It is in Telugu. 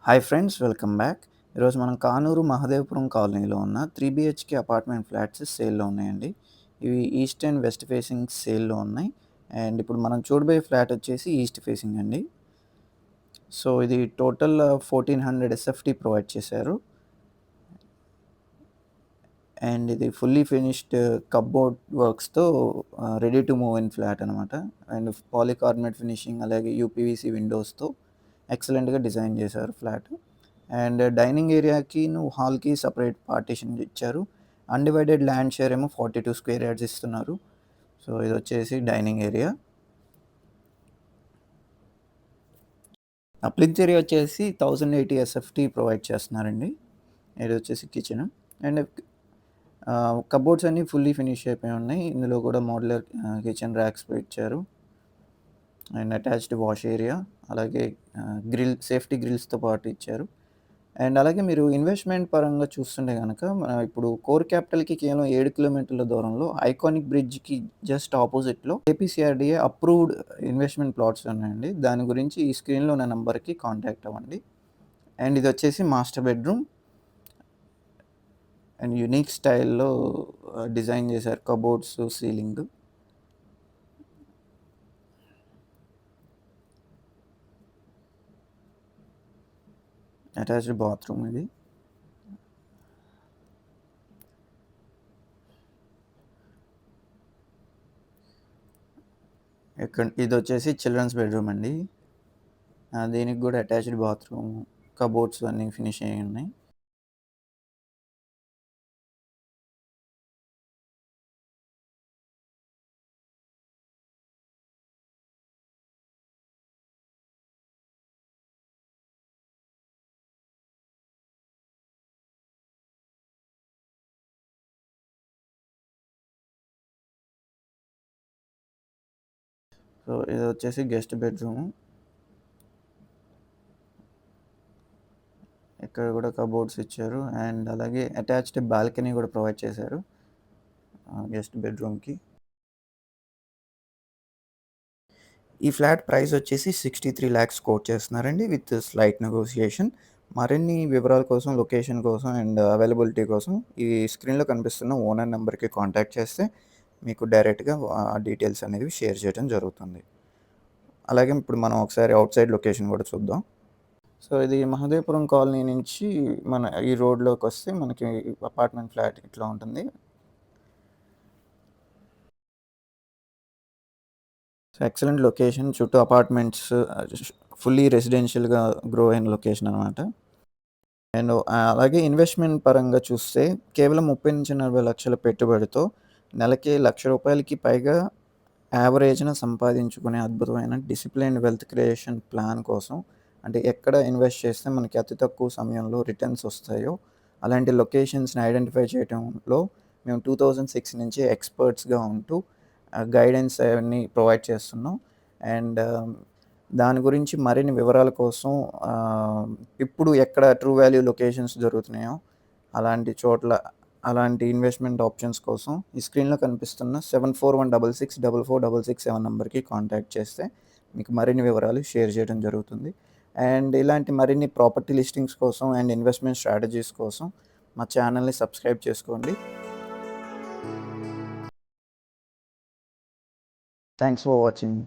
Hi friends, welcome back. ఈరోజు మనం కానూరు మహదేవపురం కాలనీలో ఉన్న 3 బీహెచ్‌కే అపార్ట్మెంట్ ఫ్లాట్స్ సేల్‌లో ఉన్నాయండి. ఇవి ఈస్ట్ అండ్ వెస్ట్ ఫేసింగ్ సేల్‌లో ఉన్నాయి. అండ్ ఇప్పుడు మనం చూడబోయే ఫ్లాట్ వచ్చేసి ఈస్ట్ ఫేసింగ్ అండి. సో, ఇది టోటల్ 1400 ఎస్ఎఫ్‌టి ప్రొవైడ్ చేశారు. అండ్ ఇది ఫుల్లీ ఫినిష్డ్ కప్‌బోర్డ్ వర్క్స్‌తో ready to move in flat అనమాట. అండ్ పాలీకార్బోనేట్ ఫినిషింగ్ అలాగే యూపీవీసీ విండోస్‌తో ఎక్సలెంట్‌గా డిజైన్ చేశారు ఫ్లాట్. అండ్ డైనింగ్ ఏరియాకిను, హాల్‌కి సెపరేట్ పార్టిషన్ ఇచ్చారు. అన్‌డివైడెడ్ ల్యాండ్ షేర్ ఏమో 42 స్క్వేర్ యార్డ్స్ ఇస్తున్నారు. సో, ఇదొచ్చేసి డైనింగ్ ఏరియా. ప్లింత్ ఏరియా వచ్చేసి 1080 ఎస్ఎఫ్‌టి ప్రొవైడ్ చేస్తున్నారండి. ఇదొచ్చేసి కిచెను. అండ్ కబోర్డ్స్ అన్నీ ఫుల్లీ ఫినిష్ అయిపోయి ఉన్నాయి. ఇందులో కూడా మోడ్యులర్ కిచెన్ ర్యాక్స్ ఇచ్చారు. అండ్ అటాచ్డ్ వాష్ ఏరియా, అలాగే సేఫ్టీ గ్రిల్స్‌తో పాటు ఇచ్చారు. అండ్ అలాగే మీరు ఇన్వెస్ట్‌మెంట్ పరంగా చూస్తుంటే గనక ఇప్పుడు కోర్ క్యాపిటల్‌కి కేవలం 7 కిలోమీటర్ల దూరంలో ఐకానిక్ బ్రిడ్జ్‌కి జస్ట్ ఆపోజిట్‌లో ఏపీసీఆర్‌డీఏ అప్రూవ్డ్ ఇన్వెస్ట్‌మెంట్ ప్లాట్స్ ఉన్నాయండి. దాని గురించి ఈ స్క్రీన్‌లో ఉన్న నంబర్‌కి కాంటాక్ట్ అవ్వండి. అండ్ ఇదొచ్చేసి మాస్టర్ బెడ్‌రూమ్. అండ్ యూనిక్ స్టైల్‌లో డిజైన్ చేశారు కబోర్డ్స్, సీలింగ్. అటాచ్డ్ బాత్రూమ్ ఇది. ఇదొచ్చేసి చిల్డ్రన్స్ బెడ్‌రూమ్ అండి. దీనికి కూడా అటాచ్డ్ బాత్రూమ్, కబోర్డ్స్ అన్నీ ఫినిష్ అయ్యి ఉన్నాయి. సో, ఇదొచ్చేసి గెస్ట్ బెడ్‌రూము. ఇక్కడ కూడా కబోర్డ్స్ ఇచ్చారు. అండ్ అలాగే అటాచ్డ్ బాల్కనీ కూడా ప్రొవైడ్ చేశారు గెస్ట్ బెడ్‌రూమ్‌కి. ఈ ఫ్లాట్ ప్రైస్ వచ్చేసి 63 లాక్స్ కోట్ చేస్తున్నారండి విత్ స్లైట్ నెగోషియేషన్. మరిన్ని వివరాల కోసం, లొకేషన్ కోసం అండ్ అవైలబిలిటీ కోసం ఈ స్క్రీన్‌లో కనిపిస్తున్న ఓనర్ నెంబర్‌కి కాంటాక్ట్ చేస్తే మీకు డైరెక్ట్‌గా డీటెయిల్స్ అనేవి షేర్ చేయడం జరుగుతుంది. అలాగే ఇప్పుడు మనం ఒకసారి ఔట్ సైడ్ లొకేషన్ కూడా చూద్దాం. సో, ఇది మహదేవపురం కాలనీ నుంచి మన ఈ రోడ్‌లోకొస్తే మనకి అపార్ట్మెంట్ ఫ్లాట్ ఇట్లా ఉంటుంది. So, excellent location. చుట్టూ అపార్ట్మెంట్స్, ఫుల్లీ రెసిడెన్షియల్‌గా గ్రో అయిన లొకేషన్ అనమాట. అండ్ అలాగే ఇన్వెస్ట్‌మెంట్ పరంగా చూస్తే కేవలం 30-40 లక్షల పెట్టుబడితో నెలకి రూ. 1,00,000కి పైగా యావరేజ్‌న సంపాదించుకునే అద్భుతమైన డిసిప్లిన్డ్ వెల్త్ క్రియేషన్ ప్లాన్ కోసం, అంటే ఎక్కడ ఇన్వెస్ట్ చేస్తే మనకి అతి తక్కువ సమయంలో రిటర్న్స్ వస్తాయో అలాంటి లొకేషన్స్‌ని ఐడెంటిఫై చేయటంలో మేము 2006 నుంచి ఎక్స్‌పర్ట్స్‌గా ఉంటూ గైడెన్స్ అవన్నీ ప్రొవైడ్ చేస్తున్నాం. అండ్ దాని గురించి మరిన్ని వివరాల కోసం ఇప్పుడు ఎక్కడ ట్రూ వాల్యూ లొకేషన్స్ దొరుకుతున్నాయో అలాంటి చోట్ల, అలాంటి ఇన్వెస్ట్‌మెంట్ ఆప్షన్స్ కోసం ఈ స్క్రీన్‌లో కనిపిస్తున్న 7416446667 నంబర్‌కి కాంటాక్ట్ చేస్తే మీకు మరిన్ని వివరాలు షేర్ చేయడం జరుగుతుంది. అండ్ ఇలాంటి మరిన్ని ప్రాపర్టీ లిస్టింగ్స్ కోసం అండ్ ఇన్వెస్ట్‌మెంట్ స్ట్రాటజీస్ కోసం మా ఛానల్‌ని సబ్స్క్రైబ్ చేసుకోండి. Thanks for watching.